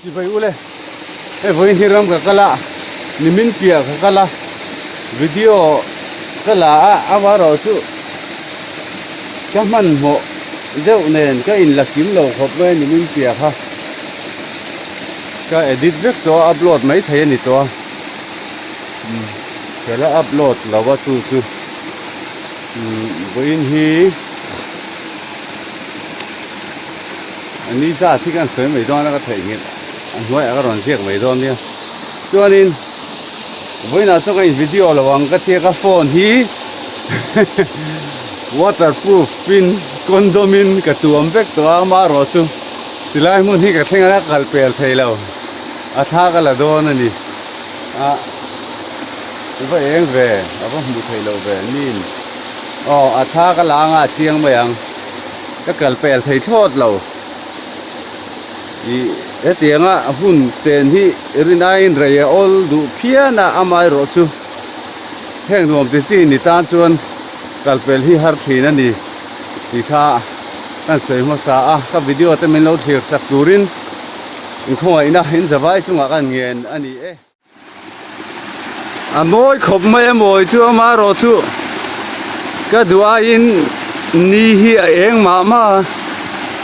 chỉ phải u lên với hiram cả kala nimin pia cả kala video kala amaro chu cái man mo deuh nen cái in là kiếm lầu hộp với nimin pia ha cái edit vek to upload mấy thấy ni to cái là upload là what tu với hi anh đi ra thì cái sới mấy đòn nó có thể hiện anh nói cái đòn riêng mấy đòn nha cho nên với nào trong cái video là bằng cái phone hi waterproof pin condomin cái tuồng vek to mà rồi chứ thì lại muốn hi cái thằng nó cල් pel thấy lâu tha cái là đòn này vậy em về không muốn thấy lâu về nên tha cái lá ngà chiang mày ang cái cl pel thấy thốt lâu cái tiếng hun sen hi rinain raya all du phia na amai ro chu heng nuam te chi ni tan chuan kalpel hi har thina ni ti kha kan soi ma sa ka video te min lo thir sak turin in khoi na hin zawai chunga kan ngen ani moi khop mai moi chu ma ro chu ka dua in ni hi eng ma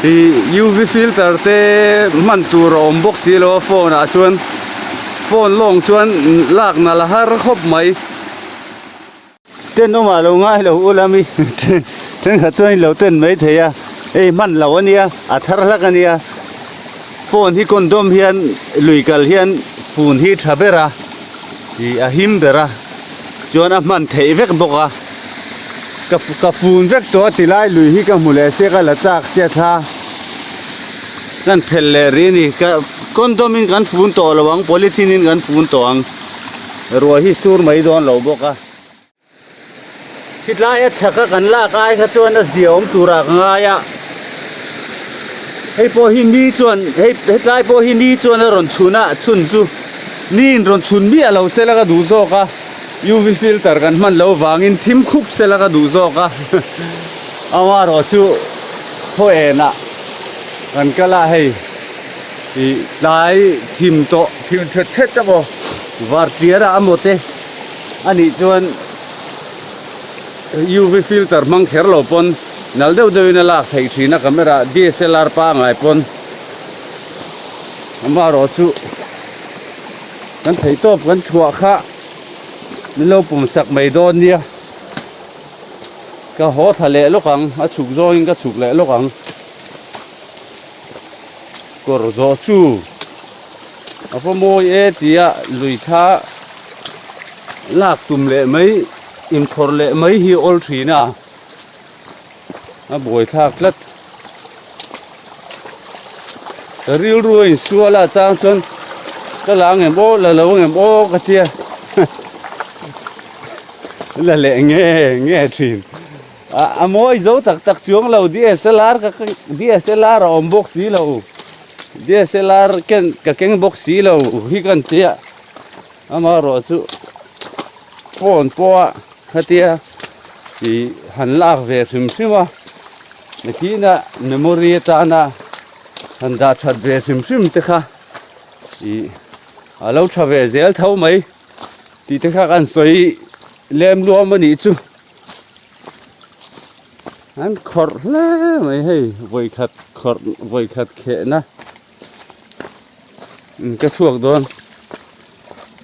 thì UV filter te man tur om box lo phone chuan phone long chuan lak na la har khop mai ten no ma lo ngai lo ulami ten kha chuan lo ten mai theya man lo ania thar lak ania phone hi condom hian luikal hian phun hi thabera hi him bera chuan man thei vek boka ka phun vek to tilai lui hi ka mule se ka la chak se tha kan phelle ri ni ka condomin kan phun to lawang polythene in kan phun to ang ro hi sur mai don lo boka hitlai chaka kan la kai kha chuan a ziom tura nga ya hei po hi ni chuan hetlai po hi ni chuan ron chuna chun chu nin ron chun mi alo se la ka du zo ka UV filter kan man lo wangin thim khup se la ka du zo ka ama ro chu hoena kan kala hei i lai thim to thim thet ta bo war tiara amote ani chuan UV filter mang kher lo pon nal deuh deuh na lak thei thina camera DSLR pa ngai pon ama ro chu kan thei top kan chua kha lo pum sak mai don nia ka ho thale lokang a chuk zo in ka chuk le lokang kor zo chu apo moi e tia lui tha lak tum le mai im thor le mai hi ol thina a boi thak lat ril ruin suala chang chon ka lang em o la lo em o ka tia là lệ nghe thìn mỗi dấu tắc xuống lầu DSLR om box xí lầu DSLR cái box xí lầu hi cần tia mà rồi chú phone po hạt tia thì hắn lạc về sum sum mà khi na memory ta na hắn đã chặt về sum sum thế kha thì lâu chặt về dễ thâu mấy thì thế kha kan soi lem lo mà nị chu anh khor la mày hay voi khát khệ na cái chuột đòn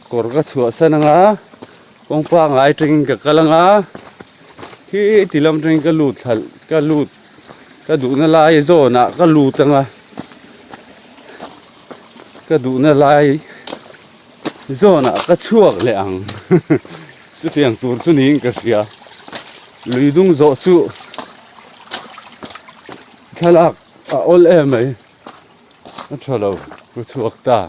cột cái chuột sen ngá con pa ngái trên cái lăng á khi tilam trên cái lụt cái đủ nó lai rồi nè cái lụt tăng à cái đủ nó lai rồi nè cái chuột lẹng chú tiếng tuôn chú nín cái gì à lùi đúng rõ chú thay lạc ol em ấy nó cho đâu cứ chuộc ta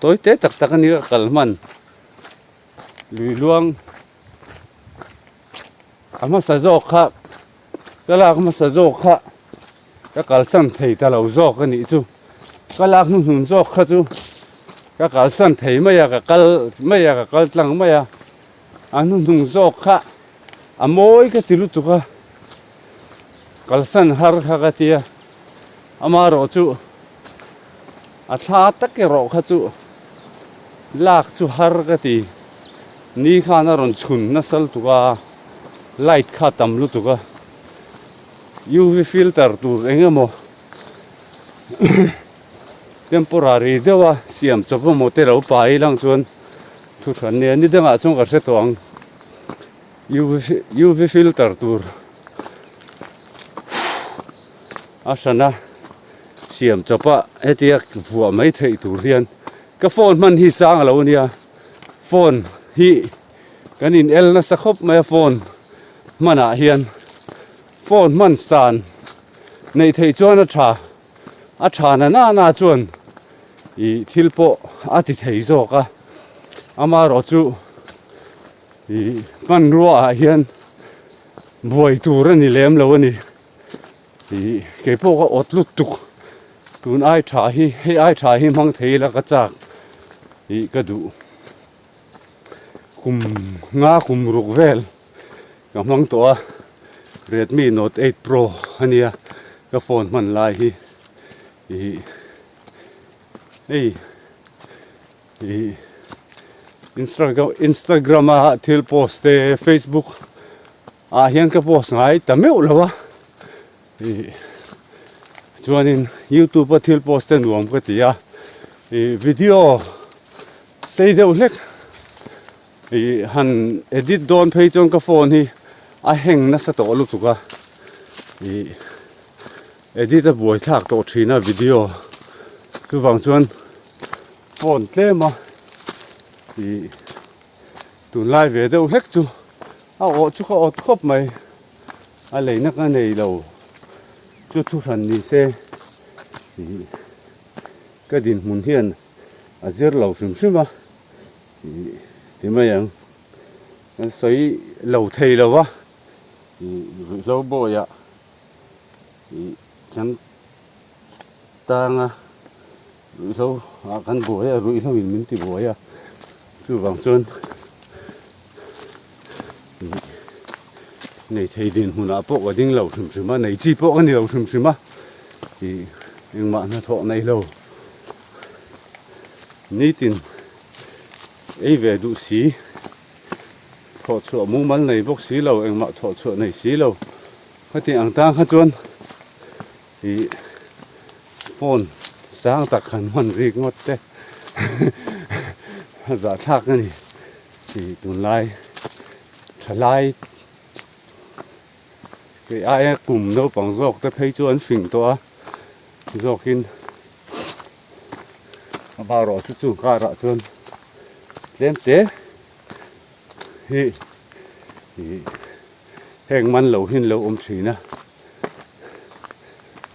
tối tết tắc tắc anh cái man lùi luang ama sa zo kha cái lạc ama sa zo kha cái cal san thầy ta lâu zo cái ní chú cái lạc nun zo kha chú cái cal san thầy mấy à cái cal lăng mấy à anh nun zo kha mỗi cái tilu tu kha kalsan har khagatia amaro chu atha takero kha chu lak chu har gati ni khana ron chun nasal tuga light kha tamlu tuga UV filter tur engemo temporary dewa siam chopo motero pai lang chuan thu than ne ni danga chung ka se tong UV filter tur asana siam chopa etia vuwa mai thei tur hian ka phone man hi sang lo nia phone hi kanin el na sakhop mai phone mana hian phone man san nei thei chuan a tha na chuan I thilpo ati thei zoka amaro chu I kan ruwa hian buai tur ani lem lo ani I kepo ka otlut tuk tun ai tha hi mang thei la ka chak I ka du kum ruk vel ka mang to Redmi Note 8 Pro ania ka phone man lai hi Instagram thil post Facebook hian ka post ngai tameu lawa chuanin YouTube thil post nuam ka tia video sei deuh hlek han edit don phei chong ka phone hi a heng na sa to lu tuka edit a buai thak to thina video tu wang chuan phone tlema tun lai ve deuh hlek chu a o chu ka ot khop mai a leina ka nei lo chu thu ran ni se ka din mun hian a zir lo sim a ti mai yang an soi lo thei lo wa lo bo ya kan tanga lo kan bo ya ru lo min ti bo ya chu wang chuan nei thei din huna po ka ding lo thum ma nei chi po ka ni lo thum ma eng ma na tho nei lo ni tin ei ve du si tho chu mu mal nei bok si lo eng ma tho chu nei si lo khati ang tang kha chuan phone sang tak khan man rik ngot te za thak ni tun lai thalai cái ai cùng đâu bằng dọc ta thấy cho anh phình to dọc in bao rõ chút chút cả rõ chân lên té hi hẹn man lâu hin lâu chỉ na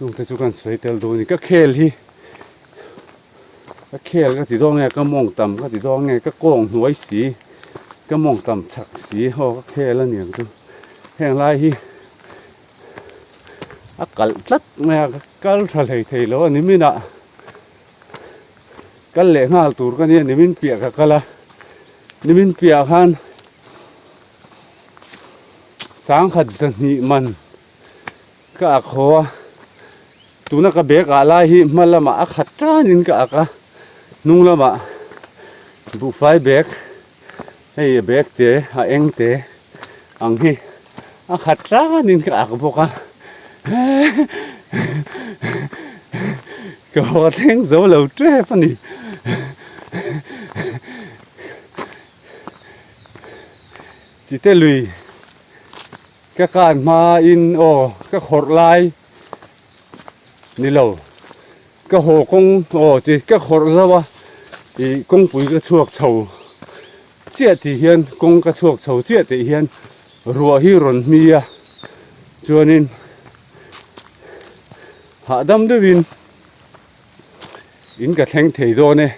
chúng ta chụpกันxoay tel đôi này các khéo hi các khéo các tí đó nghe các mong tầm các tí đó nghe các con nuôi xí các mong tầm chặt xí ho các khéo là nhiều chứ hẹn lại hi akal tlat me kal thalei thei lo ni mina kal le ngal tur ka ni min pia ka kala ni min pia khan sang khat zan ni man ka kho tuna ka be ka la hi malama a khat ta nin ka ka nung lama bu fai bek hey bek te a eng te ang hi a khat ta nin ka ka boka có tiếng dấu lầu tre phân đi chỉ tên lùi các can mà in các hột lai đi lầu các hồ công chỉ các hột ra ba thì công bùi cái chuộc chầu chia thì hiền công cái chuộc chầu chia thì hiền rùa hi rồn mía cho nên hạ đâm đôi bên in cả thanh thầy đô này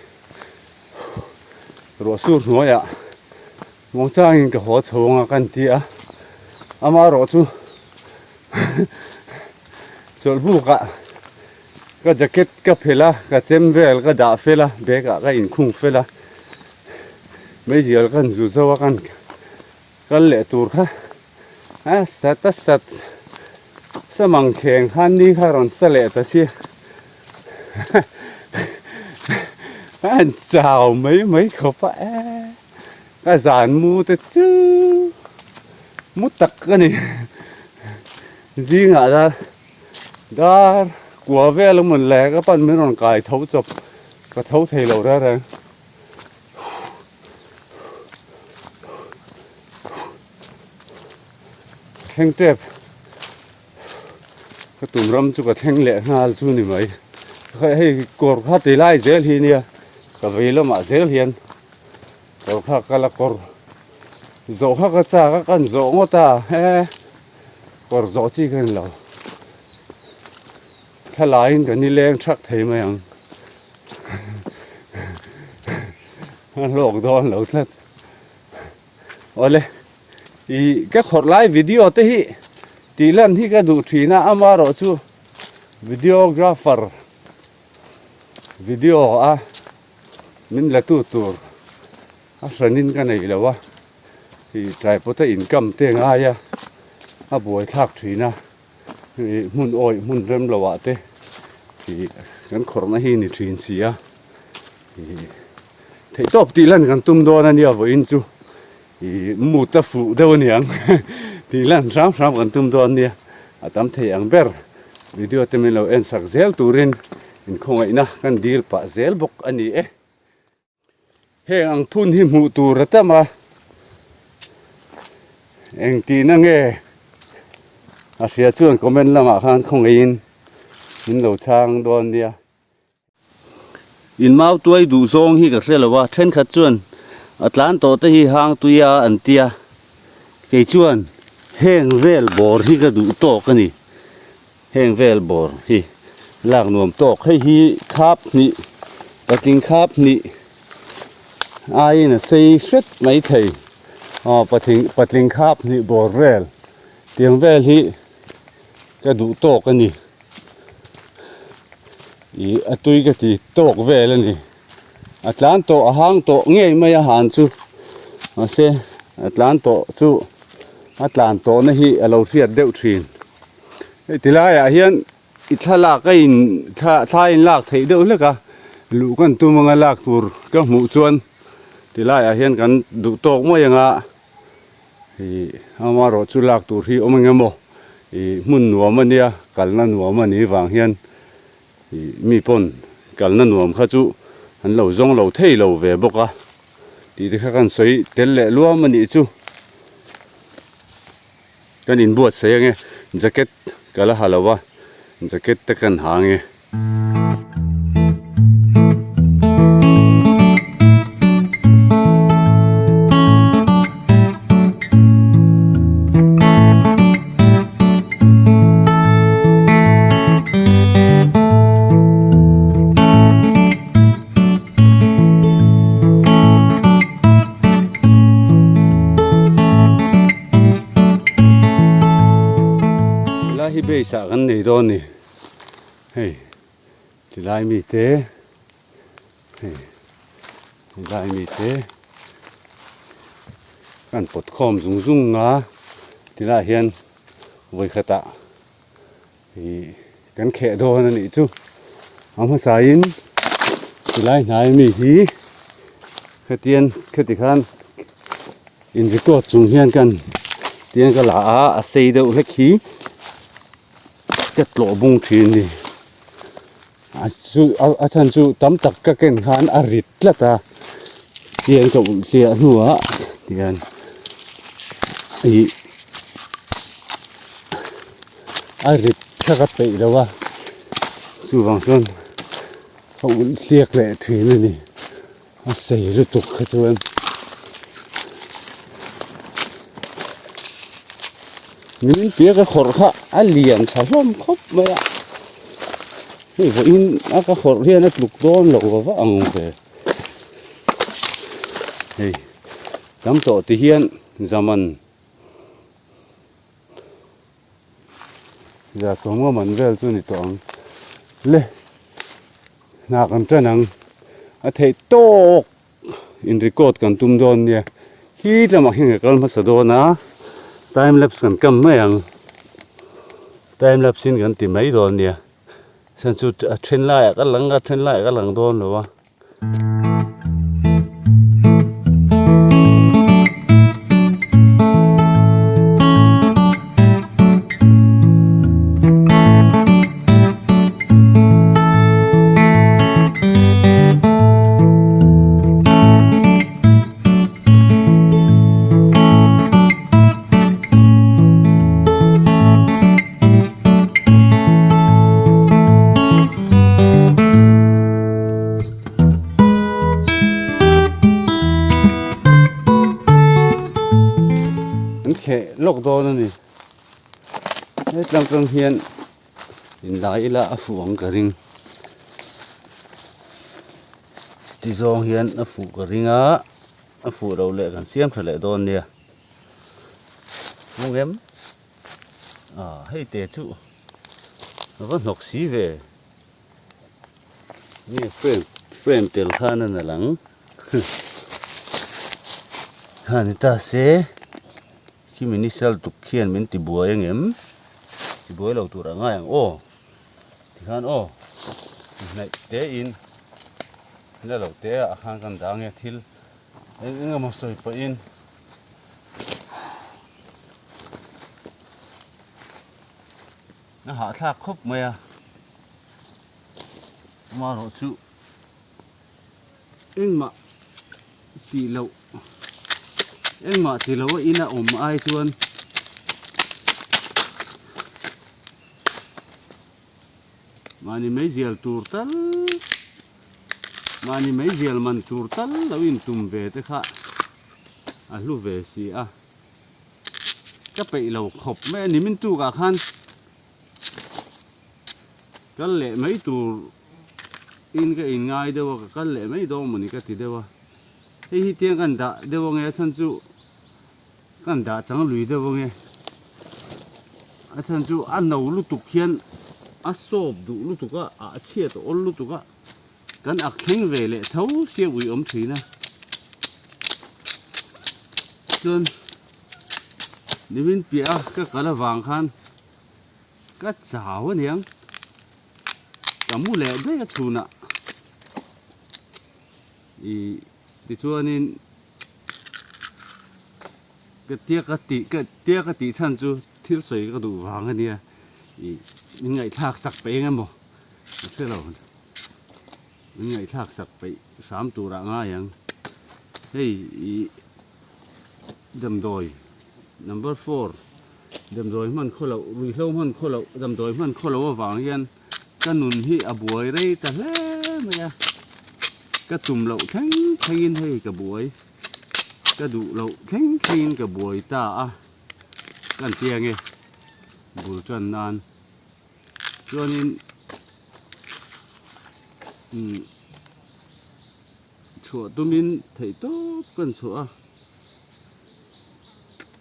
rồi xuống nói ạ mong cha in cả họ chồng à căn tia ama rồi chú chọn bu cả cái jacket cái phela cái chem vel cái đá phela bé cả cái in khung phela mấy giờ cái dù sao cái lệ tour ha sát sa mang kheng han ni kha ron sa le ta si anh chào mấy khẩu phải cái dàn mu te chứ mu tắc cái này gì ngã ra đó của ve lúc mình lẹ các bạn mới còn cài thấu chụp cái thấu thầy lầu ra rồi thanh trẹp cái tụm râm chú cái thanh lẹ nga chú này mấy hay cột hát thì lại dễ hi nè cái vì nó mà dễ hiền cột hát cái là cột dỗ hát cái cha cái con dỗ ngô ta he cột dỗ chi cái lầuถ้าลายกันนี่แรงชักเทมาอย่างโลกโดนเหลวทัดโอ้เลยอีก็ขดไลฟ์วิดีโอเตหิตีเล่นที่ก็ดูทีน่าอามาโรจูวิดีโอกราฟเฟอร์วิดีโอมินละตัวสนินกันไหนแล้ววะที่ใจพุทธอินกัมเตียงอายะบวยทักทีน่ะมุนโอยมุนเริ่มละวะเต้ที่กันขอนะฮีนี่ทีนเสียที่ตบตีเล่นกันตุ้มโดนนั่นเนี่ยว่าอินจูมูตะฟูเดวเนี่ยตีเล่นซ้ำกันตุ้มโดนเนี่ยตามที่อังเบอร์วิดีโอเต็มเราเอ็นสักเซลตูรินอินคงไอ้นะกันดีลปะเซลบกอันนี้เฮอังพุ่นที่มูตูระตมาเองตีนั่งอาเซียชวนคอมเมนต์ละมาคันคงอินเราช่างโดนเนี่ยอินมาตัวดูซองฮีกับเสลว่าเช่นขัดชวนอัตลันโตเตฮีหางตัวยาอันเตียเกยชวนแห้งเวลบอร์ฮีก็ดูโตกันนี่แห้งเวลบอร์ฮีลากหน่วมโตให้ฮีคาบนี่ปะติงคาบนี่ไอ้น่ะใส่ชุดไม่ไทยปะติงคาบนี่บอร์เวลเตียงเวลฮีก็ดูโตกันนี่อีตุยก็ตีโตกเวลนี่อัตลันโตหางโตเงี้ยไม่หันจูเสอัตลันโตจูอัตลันโตนี่ฮีเราเสียเดือดทีนทีละอย่างเฮียนอิทลากก็อินถ้าอินลากเทีเดียวเลยกะลูกกันตัวมังลากตัวก็หมู่ชวนทีละอย่างเฮียนกันดูโตกไม่ยังเอามารอจุลากตัวที่อมันงโมมุนหนัวมันเนี่ยกันนั่นหนัวมันนี่วางเฮียนมีปนกันนั่นหนัวข้าจูอันเราจงเราเที่เราเวบกดีที่ข้ากันสวยเตลเล่ล้วนมันนี่จูกันอินบวชเสียงแจ็คเก็ตกันละฮัลโหลวะแจ็คเก็ตตะกันหางที่เบสกันในตอนนี้เฮ้ยที่ลายมีเต้เฮ้ยที่ลายมีเต้กันปดคอมซุ่งนะที่ลายเฮียนไว้ขตะกันแขะโดนนั่นนี่จูเอามาใส่อินที่ลายไหนมีหีขเตียนขติขันอินริโกจุงเฮียนกันเตียนก็หลาเสียเดือดเล็กขี้จะโหลบุงทีนี่อาจารย์จูตำตักก็เก่งขันอริดละตาเตียนจะเสียหัวเตียนอริดถ้าก็ไปแล้วว่าจูบางส่วนเขาเสียกแหละทีนี่เสียหรือตกขจวนนี่เปียกก็ขดข้าเลียนฉลอมครบไหมนี่พออินก็ขดเรียนปลุกโดนหลอกว่าอังเบนี่ลำโตที่เฮียนจามันอย่าสมว่ามันเวลจุนี่ตัวอังเล่นักกันเจ้านังเทโตกอินริโกดกันตุ้มโดนเนี่ยฮีจะมาเห็นกันมาสะโดนะtime lapse kan kam mai ang time lapse in kan ti mai don nia san chu train lai ka lang don lo wa lok do na ni he tlang hian in lai la a fuang ka ring ti zong hian a fu ka ringa a fu ro le kan siam thale don nia mongem hei te chu va nok si ve ni frame tel khana na lang han ta se khi mình đi sell tục khiên mình tìm bùa anh em tìm bùa lâu tuổi ngay anh thì han này té in là lâu té han cần đá nghe thil anh mà soi pa in nó hạ thác khóc mày mà nó chịu anh mà tỷ lâu anh mà thì lâu ina ai chuan mani mấy giel tur tal mani mấy giel man tur tal lâu in tum về thế khá lu về gì cái bị lâu khop mấy anh mình tu cả khan cái lệ mấy tur in cái in ngay đâu cái lệ mấy đâu mình cái thì đâu hi tiếngกันđã đâu nghe thân chúกันđã chẳng lùi đâu nghe thân chú ăn nấu lúc tục hiền sốp đủ lúc tục chia tổ lúc tụcกันkhéng về lệ thấu siêu ủy thủy nè chân đi bên bia cái là vàng khan cái chảo niếng cả mu lệ đấy cái chù nè thì cho nên cái tia cái tí thân chú thiếu sấy cái đủ vàng cái nia những ngày thác sặc bể nghe mò thế nào những ngày thác sặc bể sám tù ra ngay yang hey đầm đồi number 4 đầm đồi man khô lậu rùi lâu man khô lậu đầm đồi man khô lậu vàng yên cái nụn hi buổi đây ta hết mày cái tùm lậu thanh in hay cả buổi cái đủ lậu thanh in cả buổi ta cần tiền nghe buổi trần nan cho nên chỗ tôi mình thấy tốt cần chỗ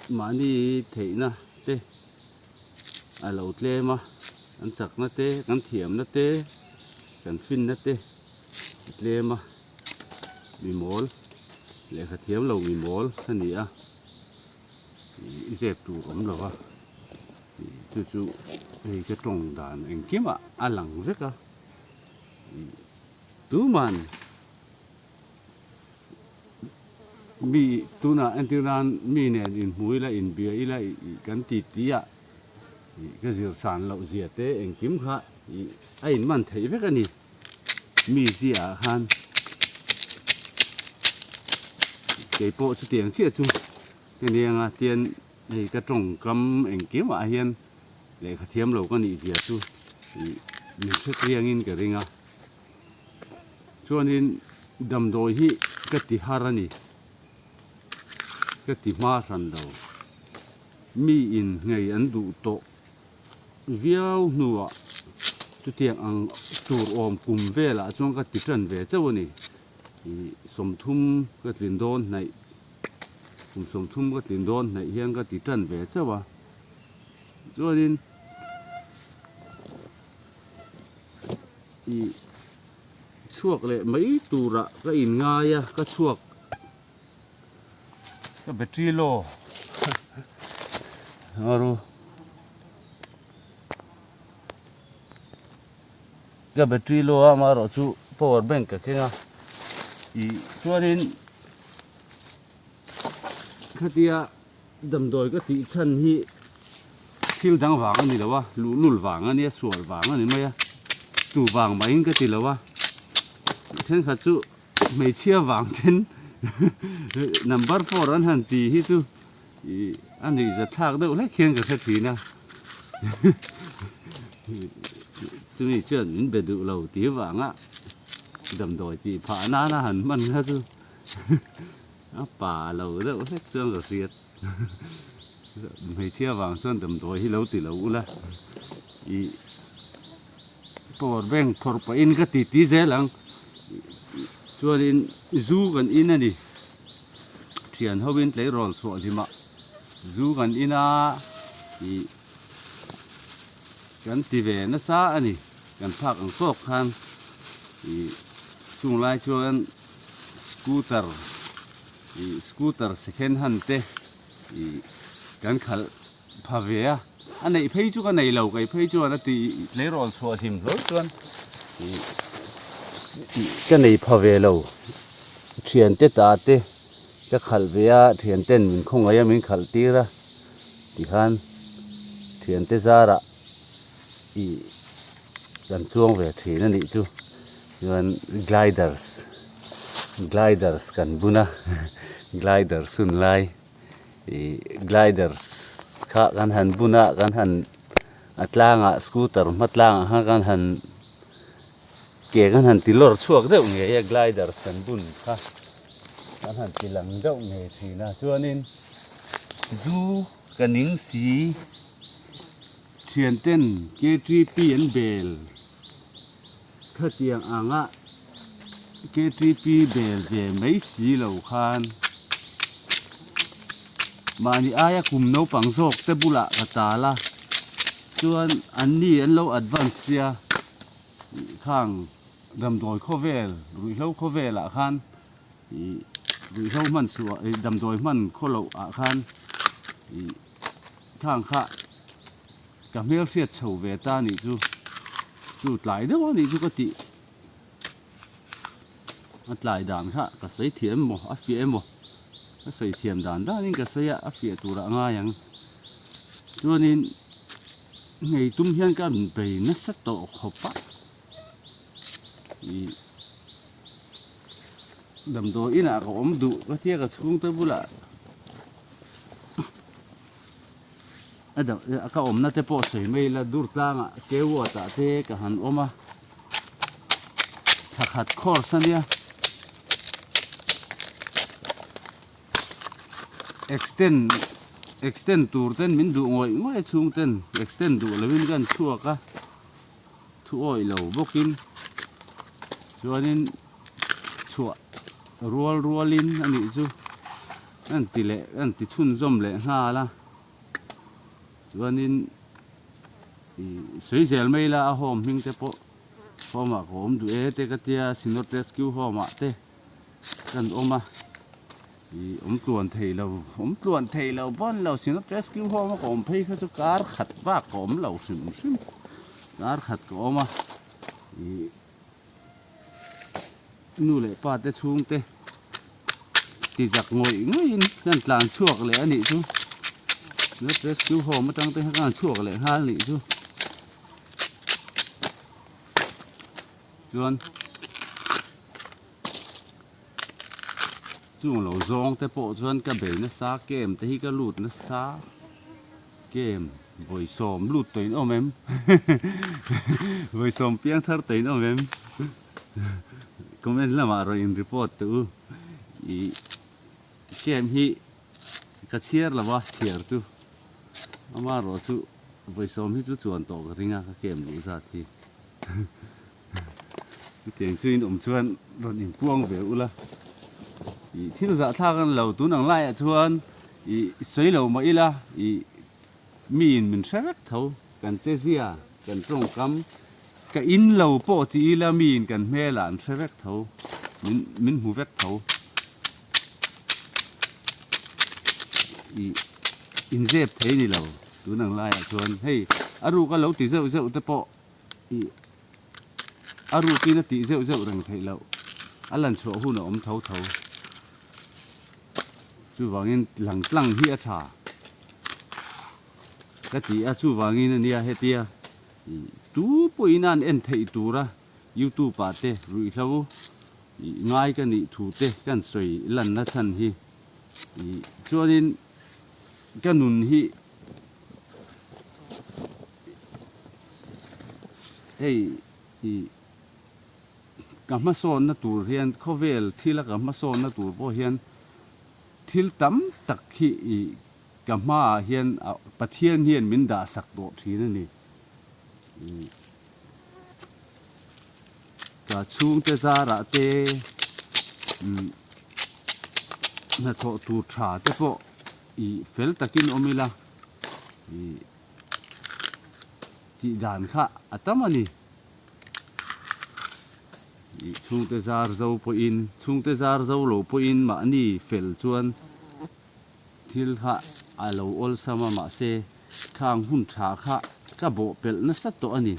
mà đi thấy nè tê lẩu tê mà ăn sặc nó tê ăn thiểm nó tê cần phin nó tê tê mà mì mol lệ khát thiểm lẩu mì mol thế này dẹp tủ ấm rồi chú cái trồng đàn anh kiếm lằng rất tú man mi tu na anh tiêu nan mi nè in muối là in bia là cái tí cái rượu sàn lẩu dìa té anh kiếm khá anh man thấy với cái này mi gì han cái bộ chú tiền chia chung cái này tiền thì cái trồng cắm anh kiếm hiền để khát thiểm lẩu cái này dìa chung mình sẽ riêng in cái ring cho nên đầm đồi hi cái tí harani cái tí ma san đâu mi in ngày ăn đủ to viau nua chú tiếng ăn tour om cùng về là trong cái tí trần về châu này sum thum cái tiền đôn này sum thum cái tiền đôn này hiện cái tí trần về châu cho nên chuộc lệ mấy tù ra cái in ngay cái chuộc cái battery lô rồi cái battery lo mà rồi chú power bank cái nga cho nên cái tia đầm đồi cái tí chân hi thiêu trắng vàng anh đi đâu lũ vàng anh ấy sủa vàng anh ấy mày tủ vàng mà anh cái gì đâu thế khát chú mấy chia vàng trên number 4 anh hẳn tí hi chú anh ấy rất thắc đâu lấy khiên cái gì nè chú này chuyện mình bị đủ lâu tí vàng á đầm đồi thì phá na hẳn mình hết chú bà lâu đâu hết trơn rồi thiệt mấy chia vàng sơn đầm đồi hi lâu tí lâu là power bank for pa in cái tí dễ lắm cho nên du gần in này chuyện hôm bên lấy ròn sọ thì mà du gần in thì gần tí về nó xa anh gần phạc ăn sốt han thì chung lại cho anh scooter second hand te thì gần khal pha về anh này thấy chú cái này lâu cái thấy chú nó thì lấy ròn sọ thìm lối luôn cái này pha về lâu chuyện tết ta tết cái khal về chuyện tên mình không ai mình khal tì ra thì han chuyện tết ra ra gần chuông về thì nó đi chú gần gliders gần buna gliders sun lai gliders khác gần hẳn buna gần hẳn atlang scooter matlang ha gần hẳn kể gần hẳn tí lor chuộc đâu nghe gliders gần bun ha gần hẳn tí lăng đâu nghe thì là cho nên du gần những gì chuyện tên KTP bel khát tiếng Anh KTP bel về mấy xí lầu khan mà ni ai cùng nấu bằng dọc te bula cả ta la chuan anh ni anh lâu advance ya khang đầm đồi khó về rồi lâu khó về là khan rồi lâu mình sửa đầm đồi mình khó lâu khan khang khá cảm thấy phiền sầu về ta nị chú lại đâu nị chú có tí lại đàn khác cả sấy thiểm mồ áp phía mồ cái sấy thiểm đàn đó nên cái sấy áp phía tụ đã ngay yang cho nên ngày tung hiên cái mình bày nó rất tổ hợp á đầm đồi ít là có ống đủ cái tia cái xuống tới bù lại cái ống nó te po sấy mây là dur tang kéo ta te cái hắn ôm chặt hạt khor san dia extend tour ten min du ngồi chung ten extend du là min gan chua ka thu oi lâu bokin cho nên chua roll anh ấy chú anh tỷ chun zom lệ ha la cho nên suy dẻo mấy là hôm mình te po hôm mà hôm đuổi te cái tia sinot rescue hôm mà te cần ôm tuần thầy lâu bọn lâu sinot rescue hôm mà ôm thấy cái số cá khát vác ôm lâu sim cá khát ôm mà nu lệ pa te chung te thì giặc ngồi gần làng chuộc lệ anh ấy chú nó rescue hôm mà trong te làng chuộc lệ ha lị chú chuan chung lâu zong te po chuan cái bể nó xa kem te hi cái lụt nó xa kem với xóm lụt tới ôm em với xóm piang thar tới ôm em comment là mà rồi in report tu kem hi cái chiar là ba chiar tu ama rồi tu với xóm hi tu chuan to cái ringa cái kem lũ ra thì tiếng chuyên chuan rồi in quang về u la thiếu dạ thaกันlâu tú nằng lại chuan sấy lâu mà ila mình sẽ rất thấu cần chơi gì cần trồng cắm cái in lâu po thì là mình cần mê là sẽ rất thấu mình hú rất thấu in dép thế này lâu tú nằng lại chuan hey aru cái lâu tí dậu te po aru pina ti zeu zeu rang thei lo alan cho hu na om thau thau chu wangin lang tlang hi a tha ka ti a chu wangin ania hetia tu poinan en thei tura YouTube pa te rui hlau ngai ka ni thu te kan soi lan na chan hi chuanin kanun hi hey kama son na tur hian khovel thila kama son na tur bo hian thil tam tak hi kama hian pathian hian min da sak do thina ni ka chung te zara te na tho tu tha te po fel takin omila ti dan kha atamani chung te zar zo po in chung te zar zo lo po in ma ni fel chuan thil kha alo ol sama ma se khang hun tha kha ka bo pel na sat to ani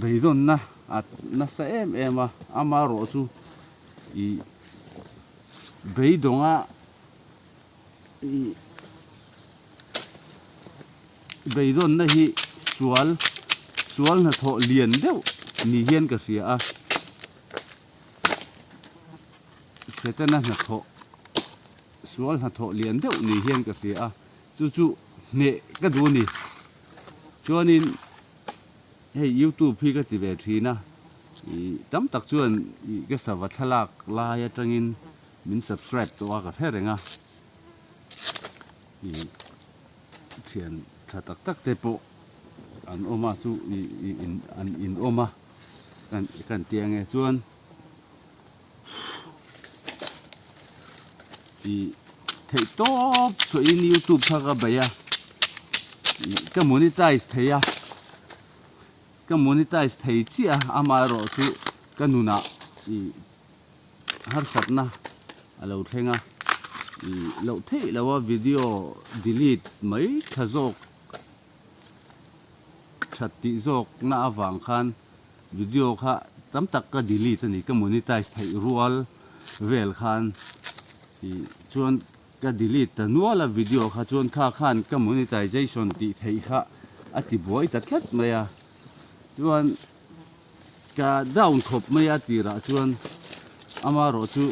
beidon na at na sa em ama ro chu beidonga beidon na hi sual na tho lian deuh ni hian ka ria a setana na tho sual na tho lian deuh ni hian ka ria a chu ne ka du ni chuanin hey YouTube hi ka ti ve thina tam tak chuan ka sawa thalak la ya tangin min subscribe to ka therenga thian tha tak tak te po an oma chu in oma kan tiang e chuan thei top so in YouTube thaga baya ka monetize theya ka monetize thei chi a ama ro chu kanuna har satna alo thenga lo thei lawa video delete mai thazok thati zok na awang khan video kha tam tak ka delete ani ka monetize thei rual vel khan chuan ka delete ta nuala video kha chuan khan ka monetization ti thei kha ati boi ta tlat maya chuan ka down thop maya tira chuan ama ro chu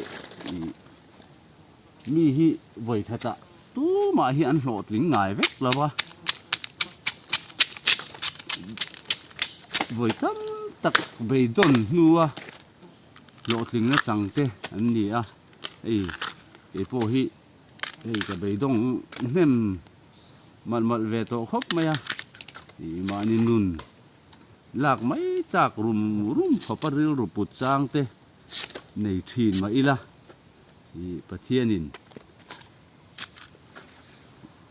mi hi voi khata tu ma hi an hlot ling ngai vek lawa voi tam tak beidon nuwa hlot ling na changte an ni a ei po hi ka beidong hnem mal ve to khop maya ma ni nun lak mai chak rum khoparil ru put chang te nei thin ma ila pathianin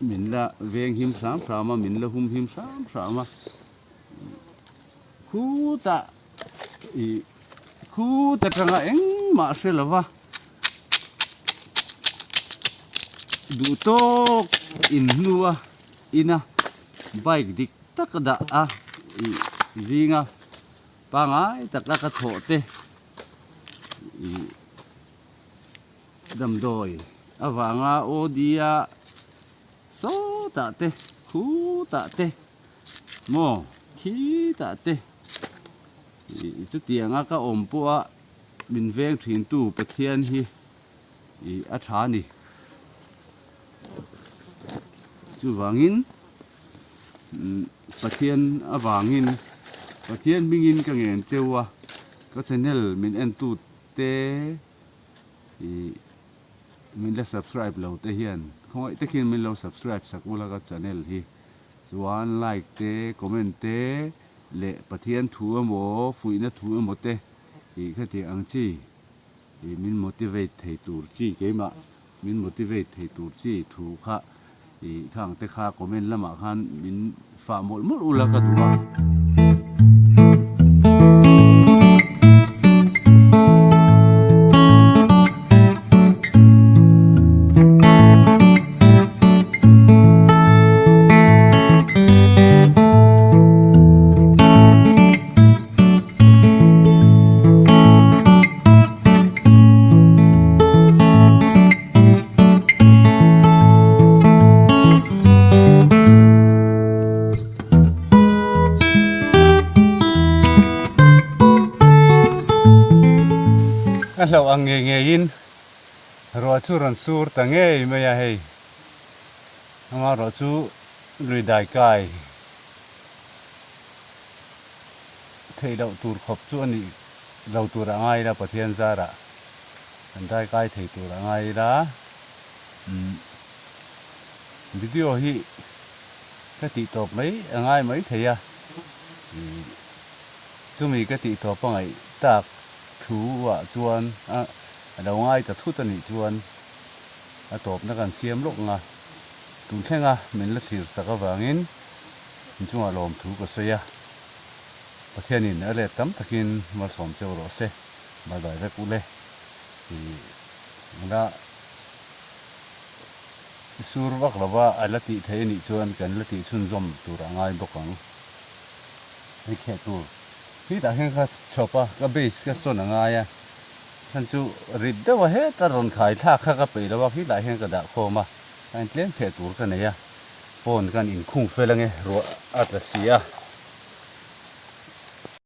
min la veng him sam sama min la hum him sam sama khu ta kanga eng ma se lawa du to in nuwa ina bike dik tak da a zinga pangai takla ka tho te dam doi awanga odia so ta te khu ta te mo khi ta te chu tianga ka ompu a min veng thin tu pathian hi a tha ni chu wangin pathian awangin pathian mingin ka ngen chewa ka channel min en tu te min la subscribe lo te hian khoi te kin min lo subscribe sakula ka channel hi chuan like te comment te le pathian thu amo fuina thu amo te khati ang chi min motivate thei tur chi keima min motivate thei tur chi thu kha khang te kha comment lama khan min fa mol ula ka duwa lo ang nge in ro chu ron sur ta nge me ya hei nga ro chu lui dai kai thei đậu tur khop chu ani đậu tur angai ra pathian zara an dai kai thei tur angai ra video hi cái tị top mấy angai mấy thei à chu mi cái tị top pangai tak thu wa chuan a đâu ngai ta thu ta ni chuan a top na kan siam lok nga tun thenga min la thir saka wangin chunga lom thu ko soya pathianin ale tam takin mal som cheu ro se mal dai ve kule thì na sur vak lawa alati thei ni chuan kan lati chun zom tur angai bokang ai khe tu hi ta hen kha chopa ka base ka son angai ya chan chu rid da wa he ta ron khai tha kha ka pe lawa hi lai hen ka da kho ma kan tlen phe tur ka ne ya phone kan in khung fe lange ro atlasia